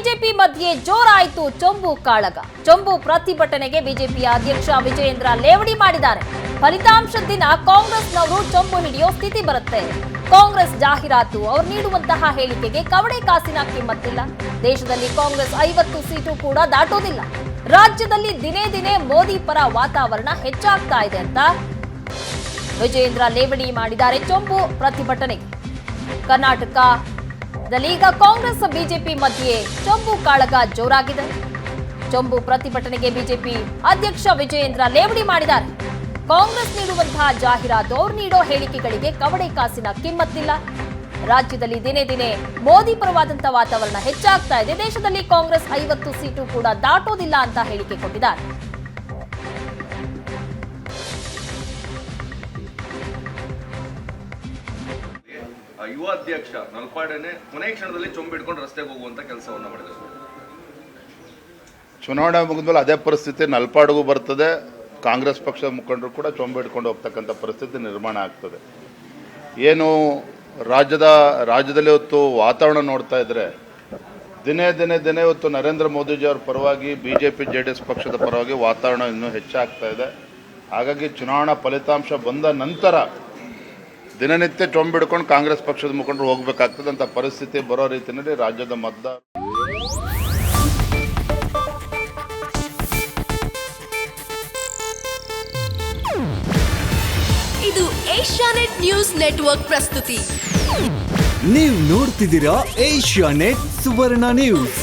BJP ಮಧ್ಯೆ ಜೋರಾಯಿತು ಚೊಂಬು ಕಾಳಗ. ಚೊಂಬು ಪ್ರತಿಭಟನೆಗೆ ಬಿಜೆಪಿಯ ಅಧ್ಯಕ್ಷ ವಿಜಯೇಂದ್ರ ಲೇವಡಿ ಮಾಡಿದ್ದಾರೆ. ಫಲಿತಾಂಶದ ದಿನ ಕಾಂಗ್ರೆಸ್ನವರು ಚೊಂಬು ಹಿಡಿಯೋ ಸ್ಥಿತಿ ಬರುತ್ತೆ. ಕಾಂಗ್ರೆಸ್ ಜಾಹೀರಾತು, ಅವರು ನೀಡುವಂತಹ ಹೇಳಿಕೆಗೆ ಕವಡೆ ಕಾಸಿನ ಕಿಮ್ಮತ್ತಿಲ್ಲ. ದೇಶದಲ್ಲಿ ಕಾಂಗ್ರೆಸ್ 50 ಸೀಟು ಕೂಡ ದಾಟೋದಿಲ್ಲ. ರಾಜ್ಯದಲ್ಲಿ ದಿನೇ ದಿನೇ ಮೋದಿ ಪರ ವಾತಾವರಣ ಹೆಚ್ಚಾಗ್ತಾ ಇದೆ ಅಂತ ವಿಜಯೇಂದ್ರ ಲೇವಡಿ ಮಾಡಿದ್ದಾರೆ. ಚೊಂಬು ಪ್ರತಿಭಟನೆಗೆ ಕರ್ನಾಟಕದಲ್ಲಿ ಈಗ ಕಾಂಗ್ರೆಸ್ ಬಿಜೆಪಿ ಮಧ್ಯೆ ಚೊಂಬು ಕಾಳಗ ಜೋರಾಗಿದೆ. ಚೊಂಬು ಪ್ರತಿಭಟನೆಗೆ ಬಿಜೆಪಿ ಅಧ್ಯಕ್ಷ ವಿಜಯೇಂದ್ರ ಲೇವಡಿ ಮಾಡಿದ್ದಾರೆ. ಕಾಂಗ್ರೆಸ್ ನೀಡುವಂತಹ ಜಾಹೀರಾತು, ಅವರು ನೀಡೋ ಹೇಳಿಕೆಗಳಿಗೆ ಕವಡೆ ಕಾಸಿನ ಕಿಮ್ಮತ್ತಿಲ್ಲ. ರಾಜ್ಯದಲ್ಲಿ ದಿನೇ ದಿನೇ ಮೋದಿ ಪರವಾದಂತಹ ವಾತಾವರಣ ಹೆಚ್ಚಾಗ್ತಾ ಇದೆ. ದೇಶದಲ್ಲಿ ಕಾಂಗ್ರೆಸ್ 50 ಸೀಟು ಕೂಡ ದಾಟೋದಿಲ್ಲ ಅಂತ ಹೇಳಿಕೆ ಕೊಟ್ಟಿದ್ದಾರೆ. ಯುವ ಅಧ್ಯಕ್ಷ ನಲ್ಪಾಡೆನೆ ಕೊನೆ ಕ್ಷಣದಲ್ಲಿ ಚೊಂಬಿಡ್ಕೊಂಡು ರಸ್ತೆಗೆ ಹೋಗುವಂತ ಕೆಲಸವನ್ನ ಮಾಡಿದ್ದಾರೆ. ಚುನಾವಣೆ ಮುಗಿದ್ಮೇಲೆ ಅದೇ ಪರಿಸ್ಥಿತಿ ನಲ್ಪಾಡಿಗೂ ಬರ್ತದೆ. ಕಾಂಗ್ರೆಸ್ ಪಕ್ಷದ ಮುಖಂಡರು ಕೂಡ ಚೊಂಬಿಡ್ಕೊಂಡು ಹೋಗ್ತಕ್ಕಂಥ ಪರಿಸ್ಥಿತಿ ನಿರ್ಮಾಣ ಆಗ್ತದೆ. ಏನು ರಾಜ್ಯದಲ್ಲಿ ಇವತ್ತು ವಾತಾವರಣ ನೋಡ್ತಾ ಇದ್ರೆ ದಿನೇ ಇವತ್ತು ನರೇಂದ್ರ ಮೋದಿಜಿಯವ್ರ ಪರವಾಗಿ BJP JDS ಪಕ್ಷದ ಪರವಾಗಿ ವಾತಾವರಣ ಇನ್ನೂ ಹೆಚ್ಚಾಗ್ತಾ ಇದೆ. ಹಾಗಾಗಿ ಚುನಾವಣಾ ಫಲಿತಾಂಶ ಬಂದ ನಂತರ ದಿನನಿತ್ಯ ಚೊಂಬಿಡ್ಕೊಂಡು ಕಾಂಗ್ರೆಸ್ ಪಕ್ಷದ ಮುಖಂಡರು ಹೋಗ್ಬೇಕಾಗ್ತದೆ ಅಂತ ಪರಿಸ್ಥಿತಿ ಬರೋ ರೀತಿಯಲ್ಲಿ ರಾಜ್ಯದ ಮತದಾರ ಇದು ಏಷ್ಯಾನೆಟ್ ನ್ಯೂಸ್ ನೆಟ್ವರ್ಕ್ ಪ್ರಸ್ತುತಿ. ನೀವು ನೋಡ್ತಿದ್ದೀರಾ ಏಷ್ಯಾನೆಟ್ ಸುವರ್ಣ ನ್ಯೂಸ್.